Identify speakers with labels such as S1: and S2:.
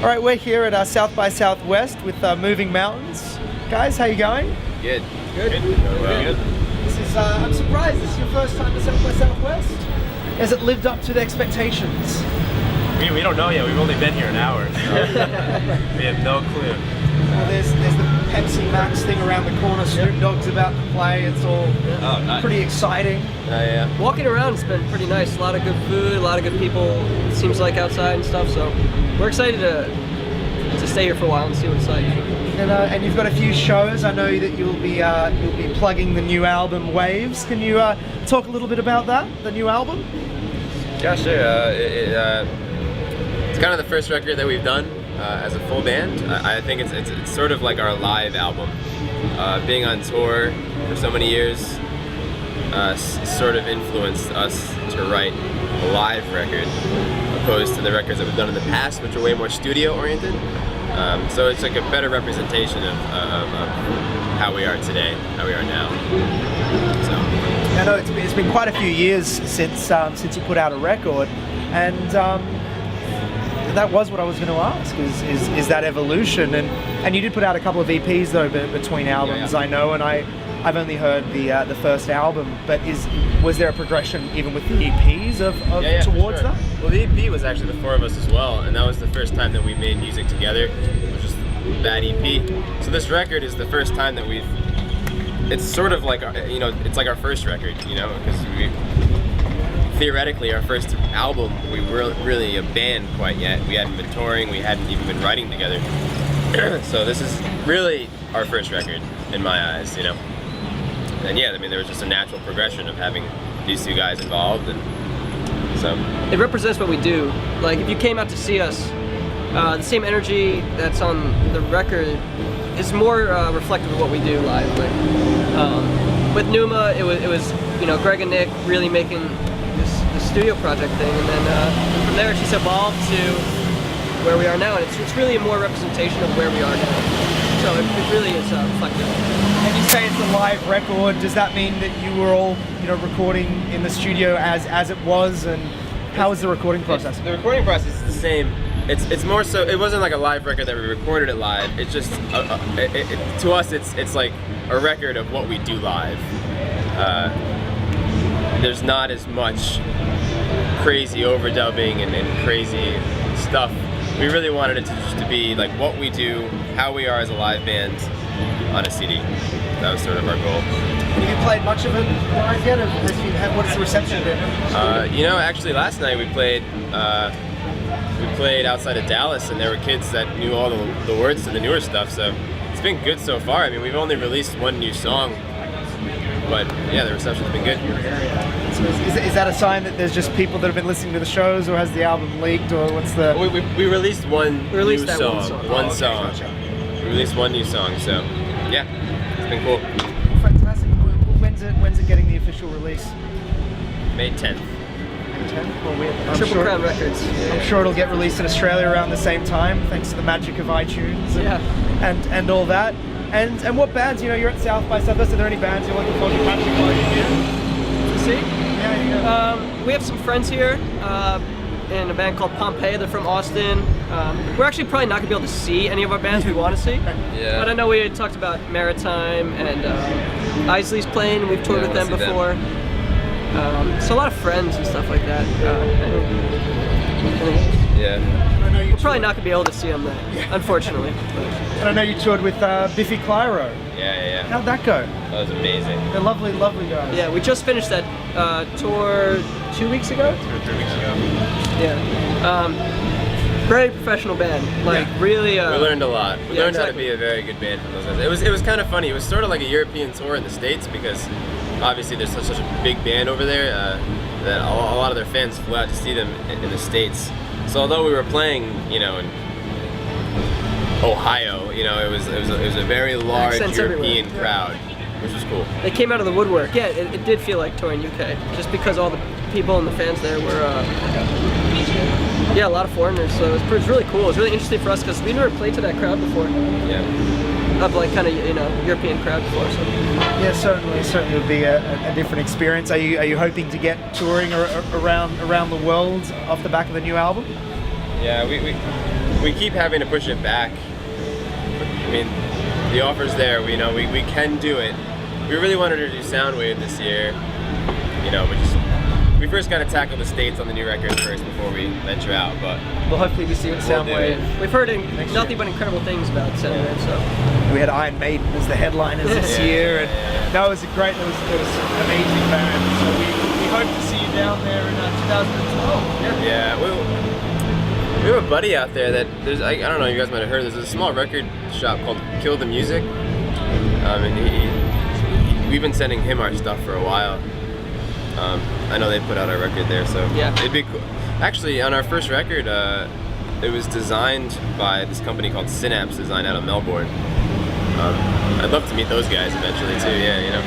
S1: right, we're here at South by Southwest with Moving Mountains. Guys, how you going?
S2: Good.
S1: Good.
S2: Good.
S1: This is, I'm surprised this is your first time to South by Southwest. Has it lived up to the expectations?
S2: We don't know yet. We've only been here an hour, so we have no clue.
S1: Well, there's the Pepsi Max thing around the corner. Snoop Dogg's about to play. It's all
S2: nice.
S1: pretty exciting.
S2: Yeah.
S3: Walking around has been pretty nice. A lot of good food, a lot of good people, it seems like, outside and stuff. So we're excited to stay here for a while and see what it's like.
S1: And you've got a few shows. I know that you'll be plugging the new album Waves. Can you talk a little bit about that, the new album?
S2: Yeah, sure. It's kind of the first record that we've done as a full band. I think it's sort of like our live album. Being on tour for so many years sort of influenced us to write a live record, opposed to the records that we've done in the past, which are way more studio oriented. So it's like a better representation of how we are today, how we are now. So
S1: I know it's been quite a few years since you put out a record, and that was what I was going to ask. Is that evolution? And you did put out a couple of EPs though between albums.
S2: Yeah.
S1: I know, and I've only heard the first album. But was there a progression even with the EPs towards that?
S2: Well, the EP was actually the four of us as well, and that was the first time that we made music together, which was that EP. So this record is the first time that it's sort of like, it's like our first record, because theoretically our first album, we weren't really a band quite yet. We hadn't been touring, we hadn't even been writing together. So this is really our first record in my eyes, And yeah, I mean, there was just a natural progression of having these two guys involved, and so
S3: it represents what we do. Like, if you came out to see us, the same energy that's on the record is more reflective of what we do live. Like, with Numa, it was Greg and Nick really making this studio project thing, and then from there it's just evolved to where we are now, and it's really a more representation of where we are now. So it really is reflective.
S1: And you say it's a live record. Does that mean that you were all recording in the studio as it was, and how was the recording process?
S2: The recording process is the same. It's more so, it wasn't like a live record that we recorded it live. It's just to us it's like a record of what we do live. There's not as much crazy overdubbing and crazy stuff. We really wanted it to be like what we do, how we are as a live band on a CD. That was sort of our goal.
S1: Have you played much of it live yet? What's the reception been?
S2: Actually last night we played outside of Dallas, and there were kids that knew all the words to the newer stuff, so it's been good so far. I mean, we've only released one new song, but yeah, the reception's been good.
S1: So is that a sign that there's just people that have been listening to the shows, or has the album leaked, or what's the...
S2: We released one new song.
S3: One
S2: song. We released one new song, so yeah, it's been cool.
S1: Fantastic. When's it getting the official release?
S2: May 10th.
S1: Well,
S3: Triple Crown Records.
S1: I'm sure it'll get released in Australia around the same time, thanks to the magic of iTunes and all that. And what bands, you're at South by Southwest, are there any bands you're looking forward to catching while you're here?
S3: To see?
S1: Yeah.
S3: We have some friends here in a band called Pompeii. They're from Austin. We're actually probably not going to be able to see any of our bands we want to see.
S2: Yeah.
S3: But I know we had talked about Maritime, and Isley's playing, and we've toured with them before. So a lot of friends and stuff like that.
S2: Yeah.
S3: We're probably not going to be able to see them then, unfortunately.
S1: And I know you toured with Biffy Clyro.
S2: Yeah.
S1: How'd that go?
S2: That was amazing.
S1: They're lovely guys.
S3: Yeah, we just finished that tour 2 weeks ago?
S2: 2 or 3 weeks ago.
S3: Yeah. Very professional band. Really.
S2: We learned a lot. We learned
S3: exactly.
S2: how to be a very good band from those guys. It was kind of funny. It was sort of like a European tour in the States, because obviously there's such a big band over there that a lot of their fans flew out to see them in the States. So although we were playing, in Ohio, it was a very large
S3: Accents
S2: European
S3: everywhere.
S2: crowd, which was cool.
S3: They came out of the woodwork. Yeah, it did feel like touring UK, just because all the people and the fans there were, a lot of foreigners. So it was really cool. It was really interesting for us because we never played to that crowd before.
S2: Yeah.
S3: Of European crowd before. So.
S1: Yeah, certainly would be a different experience. Are you hoping to get touring around the world off the back of the new album?
S2: Yeah, we keep having to push it back. I mean, the offer's there. We know we can do it. We really wanted to do Soundwave this year. You know, we first got to tackle the States on the new record first before we venture out. But
S1: Well, hopefully we see what
S2: We'll do
S1: Soundwave.
S2: it.
S3: We've heard
S1: Next
S3: nothing
S1: year.
S3: but incredible things about Soundwave, so.
S1: We had Iron Maiden as the headliners this
S2: Yeah, yeah,
S1: year, and
S2: yeah.
S1: that was a great. It was an amazing band. So we hope to see you down there in 2012.
S2: yeah, we have a buddy out there that I don't know. You guys might have heard. There's a small record shop called Kill the Music, and we've been sending him our stuff for a while. I know they put out our record there, so
S3: Yeah.
S2: it'd be cool. Actually, on our first record, it was designed by this company called Synapse Design out of Melbourne. I'd love to meet those guys eventually too. Yeah, you know.